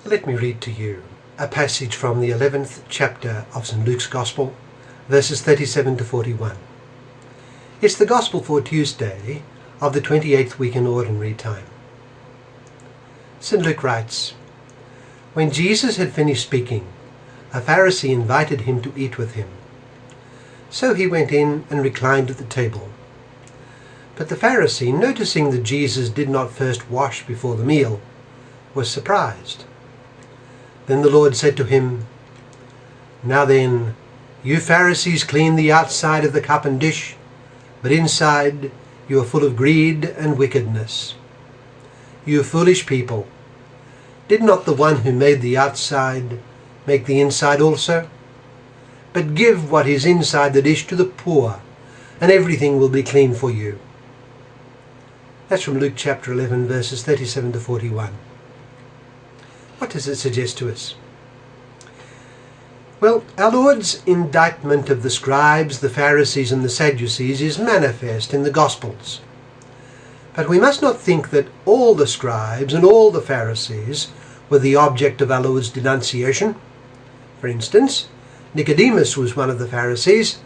Let me read to you a passage from the 11th chapter of St. Luke's Gospel, verses 37 to 41. It's the Gospel for Tuesday of the 28th week in Ordinary Time. St. Luke writes, "When Jesus had finished speaking, a Pharisee invited him to eat with him. So he went in and reclined at the table. But the Pharisee, noticing that Jesus did not first wash before the meal, was surprised. Then the Lord said to him, 'Now then, you Pharisees clean the outside of the cup and dish, but inside you are full of greed and wickedness. You foolish people, did not the one who made the outside make the inside also? But give what is inside the dish to the poor, and everything will be clean for you.'" That's from Luke chapter 11, verses 37 to 41. What does it suggest to us? Well, our Lord's indictment of the scribes, the Pharisees and the Sadducees is manifest in the Gospels. But we must not think that all the scribes and all the Pharisees were the object of our Lord's denunciation. For instance, Nicodemus was one of the Pharisees,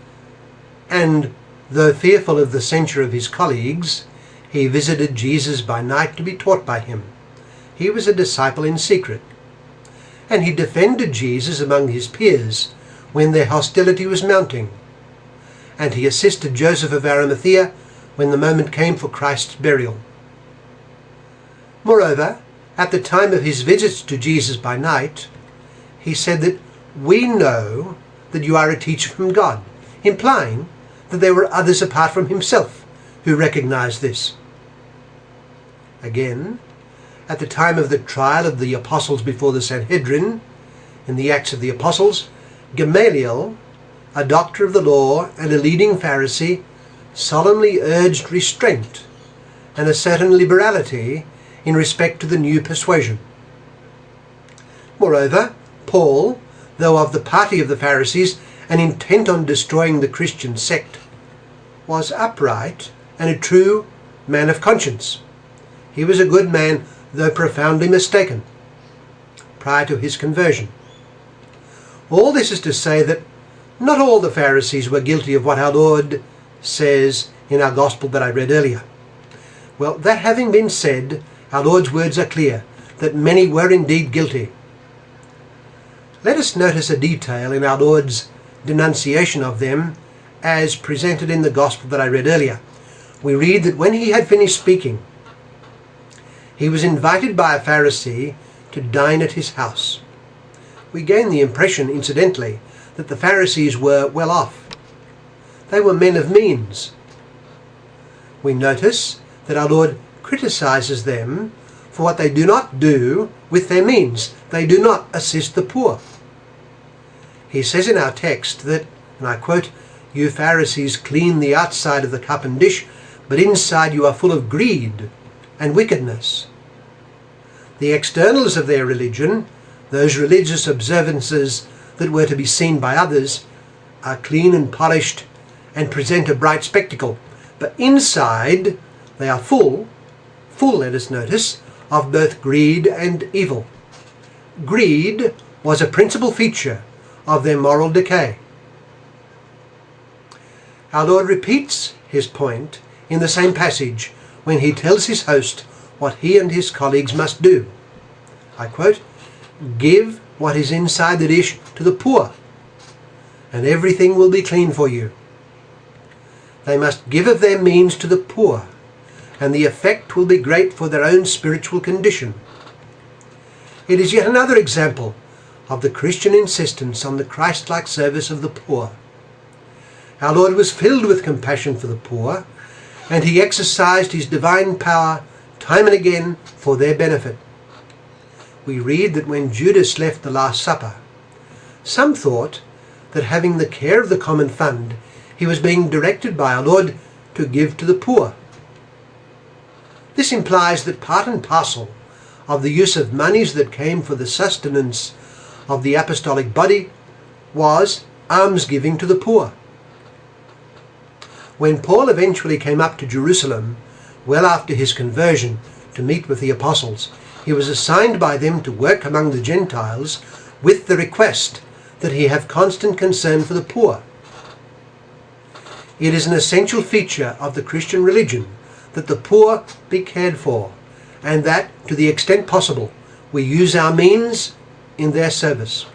and though fearful of the censure of his colleagues, he visited Jesus by night to be taught by him. He was a disciple in secret, and he defended Jesus among his peers when their hostility was mounting, and he assisted Joseph of Arimathea when the moment came for Christ's burial. Moreover, at the time of his visits to Jesus by night, he said that we know that you are a teacher from God, implying that there were others apart from himself who recognized this. Again, at the time of the trial of the apostles before the Sanhedrin, in the Acts of the Apostles, Gamaliel, a doctor of the law and a leading Pharisee, solemnly urged restraint and a certain liberality in respect to the new persuasion. Moreover, Paul, though of the party of the Pharisees and intent on destroying the Christian sect, was upright and a true man of conscience. He was a good man, though profoundly mistaken, prior to his conversion. All this is to say that not all the Pharisees were guilty of what our Lord says in our Gospel that I read earlier. Well, that having been said, our Lord's words are clear, that many were indeed guilty. Let us notice a detail in our Lord's denunciation of them as presented in the Gospel that I read earlier. We read that when he had finished speaking, he was invited by a Pharisee to dine at his house. We gain the impression, incidentally, that the Pharisees were well off. They were men of means. We notice that our Lord criticizes them for what they do not do with their means. They do not assist the poor. He says in our text that, and I quote, "You Pharisees clean the outside of the cup and dish, but inside you are full of greed and wickedness." The externals of their religion, those religious observances that were to be seen by others, are clean and polished and present a bright spectacle. But inside they are full, let us notice, of both greed and evil. Greed was a principal feature of their moral decay. Our Lord repeats his point in the same passage when he tells his host what he and his colleagues must do. I quote, "Give what is inside the dish to the poor, and everything will be clean for you." They must give of their means to the poor, and the effect will be great for their own spiritual condition. It is yet another example of the Christian insistence on the Christ-like service of the poor. Our Lord was filled with compassion for the poor, and he exercised his divine power time and again for their benefit. We read that when Judas left the Last Supper, some thought that having the care of the common fund, he was being directed by our Lord to give to the poor. This implies that part and parcel of the use of monies that came for the sustenance of the apostolic body was almsgiving to the poor. When Paul eventually came up to Jerusalem, well after his conversion, to meet with the apostles, He was assigned by them to work among the Gentiles with the request that he have constant concern for the poor. It is an essential feature of the Christian religion that the poor be cared for, and that, to the extent possible, we use our means in their service.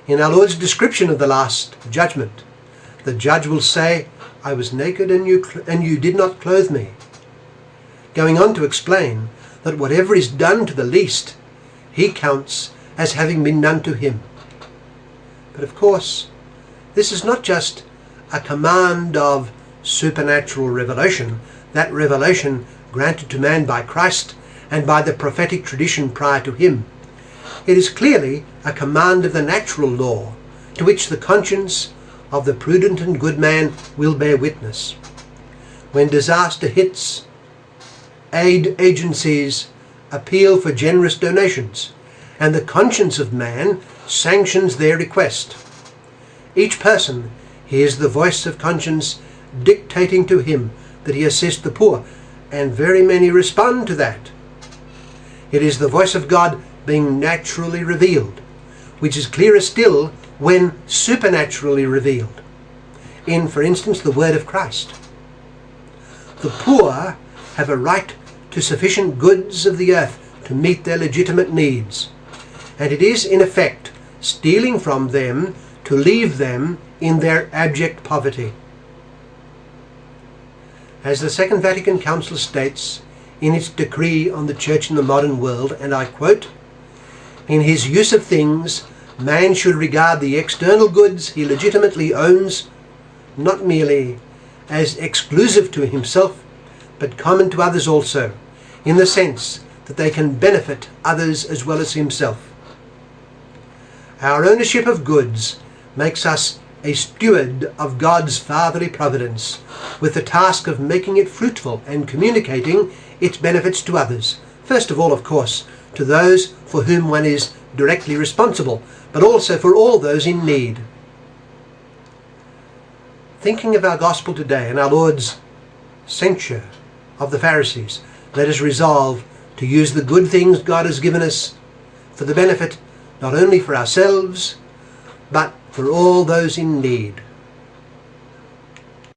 In our Lord's description of the Last Judgment, the judge will say, "I was naked and you did not clothe me," going on to explain that whatever is done to the least, he counts as having been done to him. But of course, this is not just a command of supernatural revelation, that revelation granted to man by Christ and by the prophetic tradition prior to him. It is clearly a command of the natural law, to which the conscience of the prudent and good man will bear witness. When disaster hits, aid agencies appeal for generous donations, and the conscience of man sanctions their request. Each person hears the voice of conscience dictating to him that he assist the poor, and very many respond to that. It is the voice of God being naturally revealed, which is clearer still when supernaturally revealed, in, for instance, the word of Christ. The poor have a right to sufficient goods of the earth to meet their legitimate needs, and it is in effect stealing from them to leave them in their abject poverty. As the Second Vatican Council states in its decree on the Church in the modern world, and I quote, "In his use of things, man should regard the external goods he legitimately owns not merely as exclusive to himself, but common to others also, in the sense that they can benefit others as well as himself. Our ownership of goods makes us a steward of God's fatherly providence, with the task of making it fruitful and communicating its benefits to others. First of all, of course, to those for whom one is directly responsible, but also for all those in need." Thinking of our gospel today and our Lord's censure of the Pharisees, let us resolve to use the good things God has given us for the benefit not only for ourselves, but for all those in need.